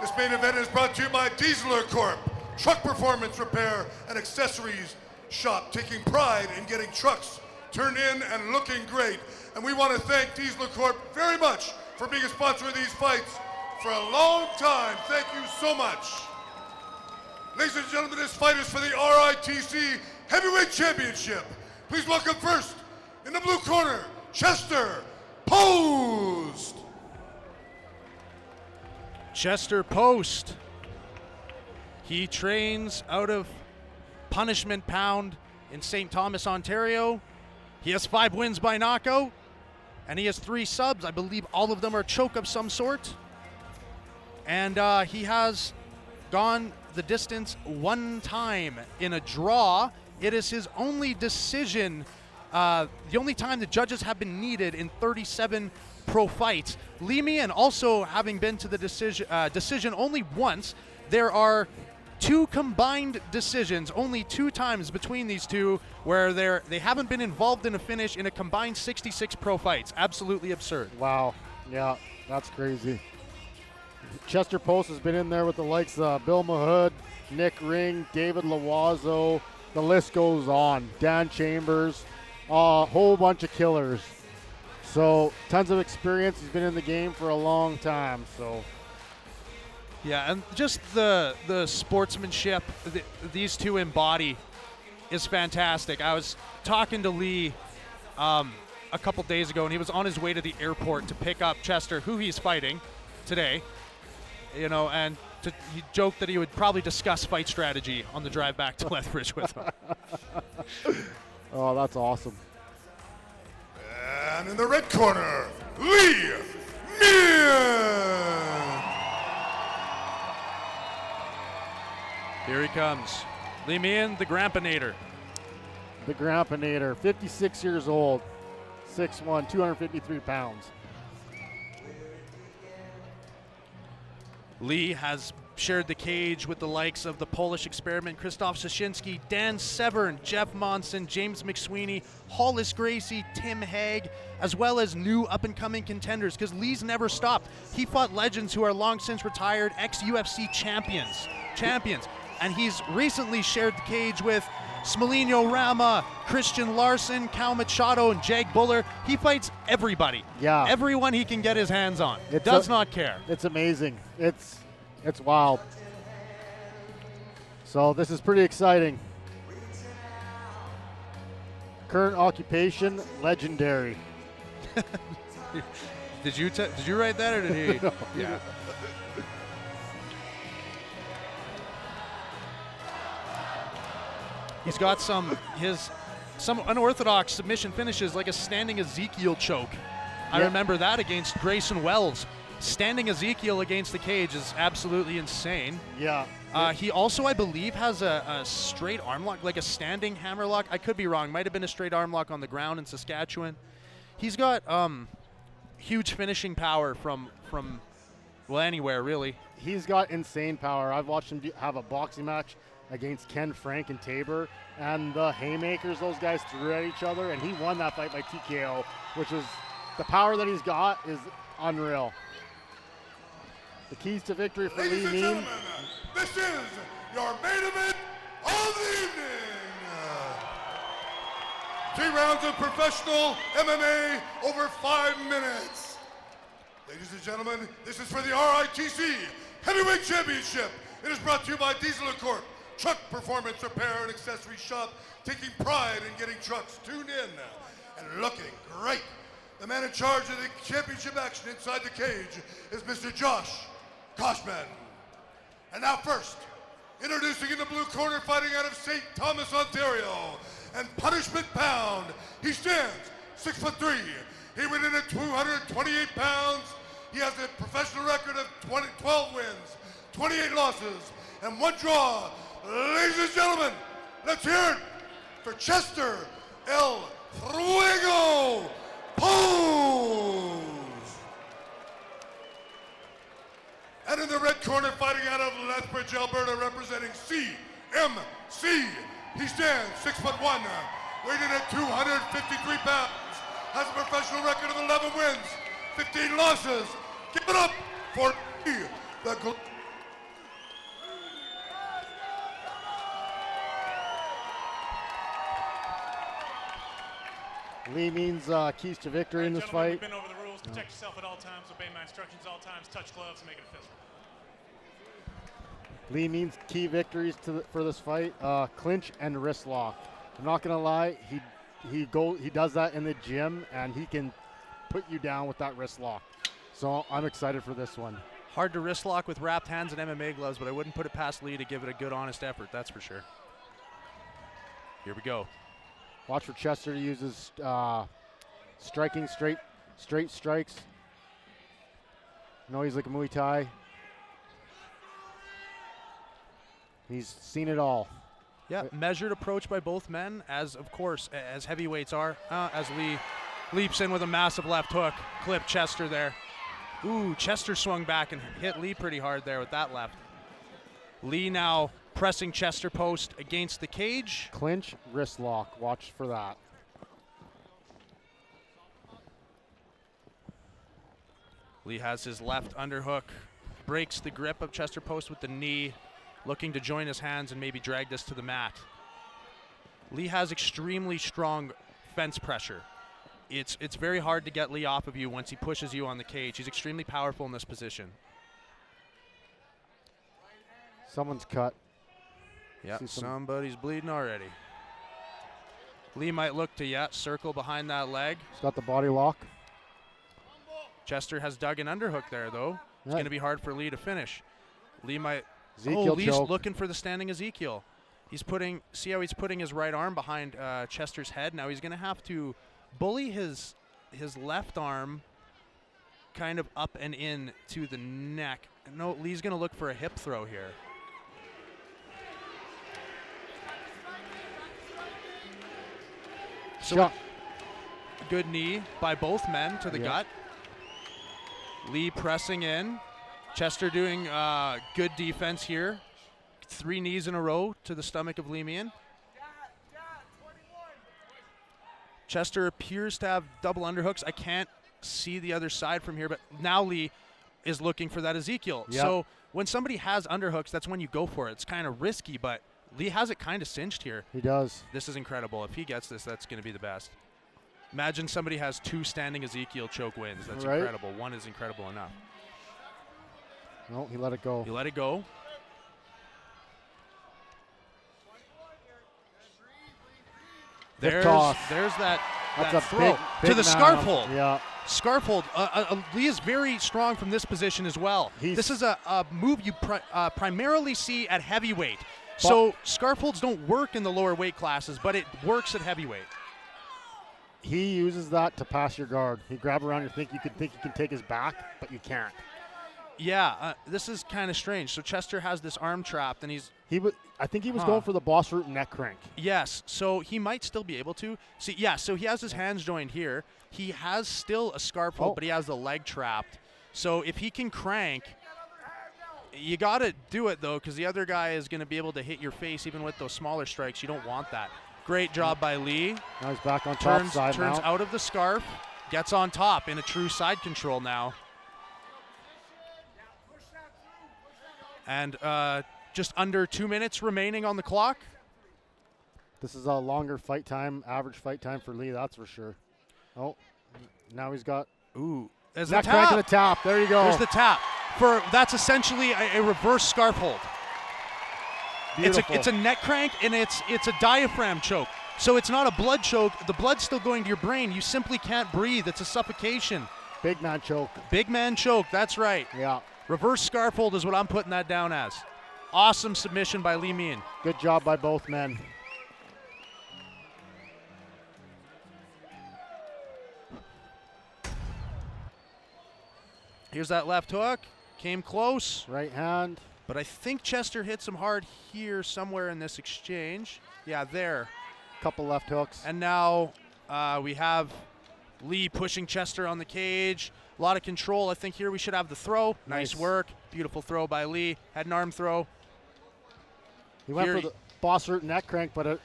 This main event is brought to you by Dieseler Corp, truck performance repair and accessories shop, taking pride in getting trucks turned in and looking great. And we want to thank Dieseler Corp very much for being a sponsor of these fights for a long time. Thank you so much. Ladies and gentlemen, this fight is for the RITC Heavyweight Championship. Please welcome first, in the blue corner, Chester Post. Chester Post. He trains out of Punishment Pound in St. Thomas, Ontario. He has 5 wins by knockout, and he has 3 subs. I believe all of them are choke of some sort. And he has gone the distance 1 time in a draw. It is his only decision, the only time the judges have been needed in 37 pro fights. Lee Meehan also having been to the decision only once. There are 2 combined decisions, only 2 times between these two where they haven't been involved in a finish in a combined 66 pro fights. Absolutely absurd. Wow. Yeah, that's crazy. Chester Post has been in there with the likes of Bill Mahood, Nick Ring, David Loiseau. The list goes on. Dan Chambers, a whole bunch of killers. So tons of experience. He's been in the game for a long time. So yeah, and just the sportsmanship these two embody is fantastic. I was talking to Lee a couple days ago, and he was on his way to the airport to pick up Chester, who he's fighting today. You know, and he joked that he would probably discuss fight strategy on the drive back to Lethbridge with him. Oh, that's awesome. And in the red corner, Lee Meehan. Here he comes. Lee Meehan, the Grampinator. The Grampinator, 56 years old, 6'1", 253 pounds. Lee has shared the cage with the likes of the Polish Experiment, Krzysztof Szyszynski, Dan Severn, Jeff Monson, James McSweeney, Hollis Gracie, Tim Hague, as well as new up-and-coming contenders, because Lee's never stopped. He fought legends who are long since retired, ex-UFC champions. And he's recently shared the cage with Smolinho Rama, Christian Larson, Cal Machado, and Jag Buller. He fights everybody. Yeah. Everyone he can get his hands on. Does not care. It's amazing. It's wild. So this is pretty exciting. Current occupation, legendary. Did you write that, or did he? No. Yeah. He's got some unorthodox submission finishes, like a standing Ezekiel choke. I remember that against Grayson Wells. Standing Ezekiel against the cage is absolutely insane. Yeah. He also, I believe, has a straight arm lock, like a standing hammer lock. I could be wrong. Might have been a straight arm lock on the ground in Saskatchewan. He's got huge finishing power from well, anywhere, really. He's got insane power. I've watched him have a boxing match against Ken Frank and Tabor, and the haymakers those guys threw at each other, and he won that fight by TKO, which is the power that he's got is unreal. The keys to victory for Ladies Lee and Meehan. gentlemen, this is your main event of the evening. 3 rounds of professional MMA over 5 minutes. Ladies and gentlemen, this is for the RITC Heavyweight Championship. It is brought to you by Dieseler Corp, truck performance repair and accessory shop, taking pride in getting trucks tuned in and looking great. The man in charge of the championship action inside the cage is Mr. Josh Koshman. And now first, introducing in the blue corner, fighting out of St. Thomas, Ontario, and Punishment Pound. He stands 6'3". He weighed in at 228 pounds. He has a professional record of 12 wins, 28 losses, and 1 draw. Ladies and gentlemen, let's hear it for Chester El Fuego Post. And in the red corner, fighting out of Lethbridge, Alberta, representing CMC. He stands 6'1", weighed in at 253 pounds, has a professional record of 11 wins, 15 losses. Give it up for the Lee means keys to victory in this fight. Been over the rules. Protect yourself at all times. Obey my instructions at all times. Touch gloves and make it official. Lee means key victories for this fight. Clinch and wrist lock. I'm not gonna lie, he does that in the gym, and he can put you down with that wrist lock. So I'm excited for this one. Hard to wrist lock with wrapped hands and MMA gloves, but I wouldn't put it past Lee to give it a good, honest effort. That's for sure. Here we go. Watch for Chester to use his striking straight strikes. No, he's like a Muay Thai. He's seen it all. Yeah, measured approach by both men, as of course, as heavyweights are. As Lee leaps in with a massive left hook. Clip Chester there. Ooh, Chester swung back and hit Lee pretty hard there with that left. Lee now pressing Chester post against the cage. Clinch, wrist lock. Watch for that. Lee has his left underhook. Breaks the grip of Chester post with the knee. Looking to join his hands and maybe drag this to the mat. Lee has extremely strong fence pressure. It's very hard to get Lee off of you once he pushes you on the cage. He's extremely powerful in this position. Someone's cut. Yeah, somebody's bleeding already. Lee might look to, circle behind that leg. He's got the body lock. Chester has dug an underhook there, though. It's going to be hard for Lee to finish. Lee might... Lee's choke. looking for the standing Ezekiel. See how he's putting his right arm behind Chester's head? Now he's going to have to bully his left arm kind of up and in to the neck. No, Lee's going to look for a hip throw here. So good knee by both men to the gut. Lee pressing in. Chester doing good defense here. 3 knees in a row to the stomach of Lee Meehan. Chester appears to have double underhooks. I can't see the other side from here, but now Lee is looking for that Ezekiel. Yep. So when somebody has underhooks, that's when you go for it. It's kind of risky, but Lee has it kind of cinched here. He does. This is incredible. If he gets this, that's going to be the best. Imagine somebody has 2 standing Ezekiel choke wins. That's incredible. 1 is incredible enough. No, he let it go. He let it go. There's that throw big to the scarf hold. Yeah. Scarf hold. Lee is very strong from this position as well. This is a move you primarily see at heavyweight. So scarf holds don't work in the lower weight classes, but it works at heavyweight. He uses that to pass your guard. He grab around you, think you can take his back, but you can't. Yeah, this is kind of strange. So Chester has this arm trapped, and I think he was going for the boss root neck crank. Yes, so he might still be able to. See, so he has his hands joined here. He has still a scarf hold, but he has the leg trapped. So if he can crank, you got to do it, though, because the other guy is going to be able to hit your face even with those smaller strikes. You don't want that. Great job by Lee. Now he's back on top side Turns now. out of the scarf, gets on top in a true side control now. And just under 2 minutes remaining on the clock. This is a longer fight time, average fight time for Lee, that's for sure. Oh, now he's got... Ooh, there's neck the crank tap. to the tap. There you go. There's the tap. That's essentially a reverse scarf hold. Beautiful. It's a neck crank, and it's a diaphragm choke. So it's not a blood choke. The blood's still going to your brain. You simply can't breathe. It's a suffocation. Big man choke. Big man choke, that's right. Yeah. Reverse scarf hold is what I'm putting that down as. Awesome submission by Lee Meehan. Good job by both men. Here's that left hook. Came close. Right hand. But I think Chester hits him hard here somewhere in this exchange. Yeah, there. Couple left hooks. And now we have Lee pushing Chester on the cage. A lot of control. I think here we should have the throw. Nice work. Beautiful throw by Lee. Had an arm throw. He went for the boss root neck crank, but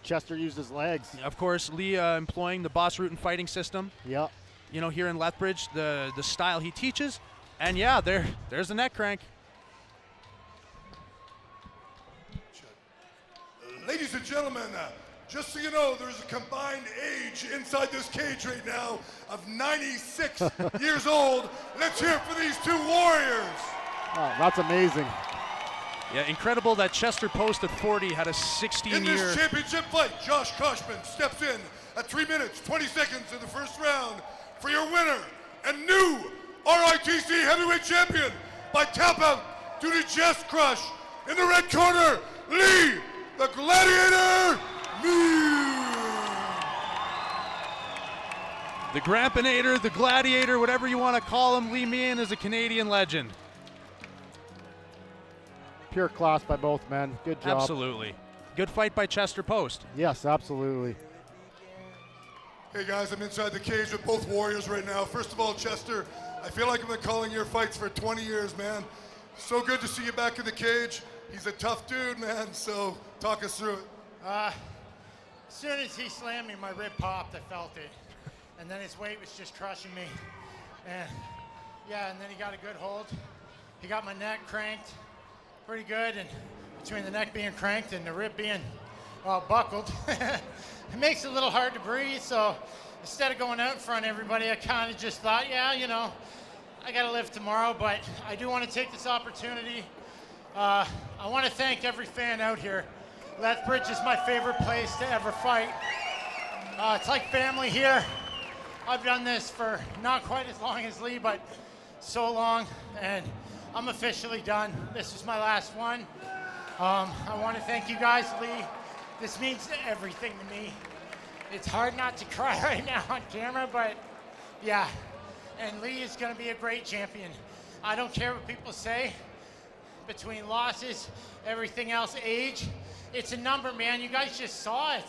Chester used his legs. Of course, Lee employing the boss root and fighting system. Yeah. You know, here in Lethbridge, the style he teaches. And yeah, there's the neck crank. Ladies and gentlemen, Just so you know, there's a combined age inside this cage right now of 96 years old. Let's hear it for these two warriors. Oh, that's amazing. Yeah, incredible that Chester Post at 40 had a 16-year. In this championship fight, Josh Koshman steps in at 3 minutes, 20 seconds in the first round for your winner and new RITC heavyweight champion by tap out due to chest crush. In the red corner, Lee, the Gladiator, The Grampinator, the Gladiator, whatever you want to call him, Lee Meehan is a Canadian legend. Pure class by both men. Good job. Absolutely. Good fight by Chester Post. Yes, absolutely. Hey guys, I'm inside the cage with both warriors right now. First of all, Chester, I feel like I've been calling your fights for 20 years, man. So good to see you back in the cage. He's a tough dude, man, so talk us through it. As soon as he slammed me, my rib popped, I felt it. And then his weight was just crushing me. And yeah, and then he got a good hold. He got my neck cranked pretty good, and between the neck being cranked and the rib being, well, buckled, it makes it a little hard to breathe. So instead of going out in front of everybody, I kind of just thought, yeah, you know, I got to live tomorrow, but I do want to take this opportunity. I want to thank every fan out here. Lethbridge is my favorite place to ever fight. It's like family here. I've done this for not quite as long as Lee, but so long, and I'm officially done. This is my last one. I want to thank you guys, Lee. This means everything to me. It's hard not to cry right now on camera, but yeah. And Lee is going to be a great champion. I don't care what people say. Between losses, everything else, age, it's a number, man. You guys just saw it.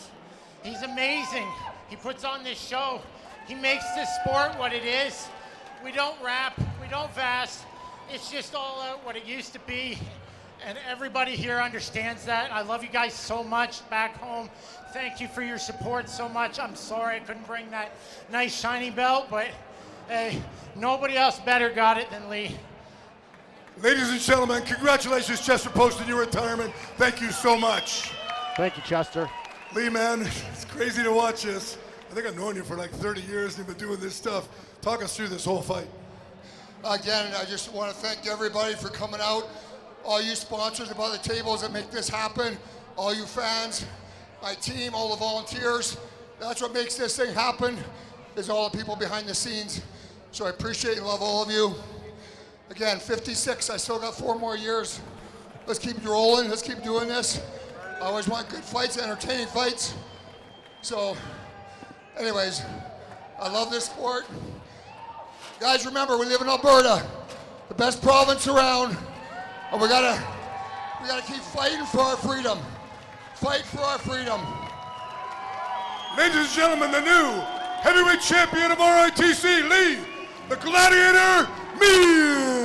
He's amazing. He puts on this show. He makes this sport what it is. We don't rap, we don't fast. It's just all out what it used to be. And everybody here understands that. I love you guys so much back home. Thank you for your support so much. I'm sorry I couldn't bring that nice shiny belt, but hey, nobody else better got it than Lee. Ladies and gentlemen, congratulations, Chester Post, on your retirement. Thank you so much. Thank you, Chester. Lee, man, it's crazy to watch this. I think I've known you for like 30 years and you've been doing this stuff. Talk us through this whole fight. Again, I just want to thank everybody for coming out. All you sponsors of other tables that make this happen. All you fans, my team, all the volunteers. That's what makes this thing happen, is all the people behind the scenes. So I appreciate and love all of you. Again, 56, I still got 4 more years. Let's keep rolling, let's keep doing this. I always want good fights, entertaining fights. So, anyways, I love this sport. Guys, remember, we live in Alberta, the best province around, and we gotta keep fighting for our freedom. Fight for our freedom. Ladies and gentlemen, the new heavyweight champion of RITC, Lee, the Gladiator, Meehan.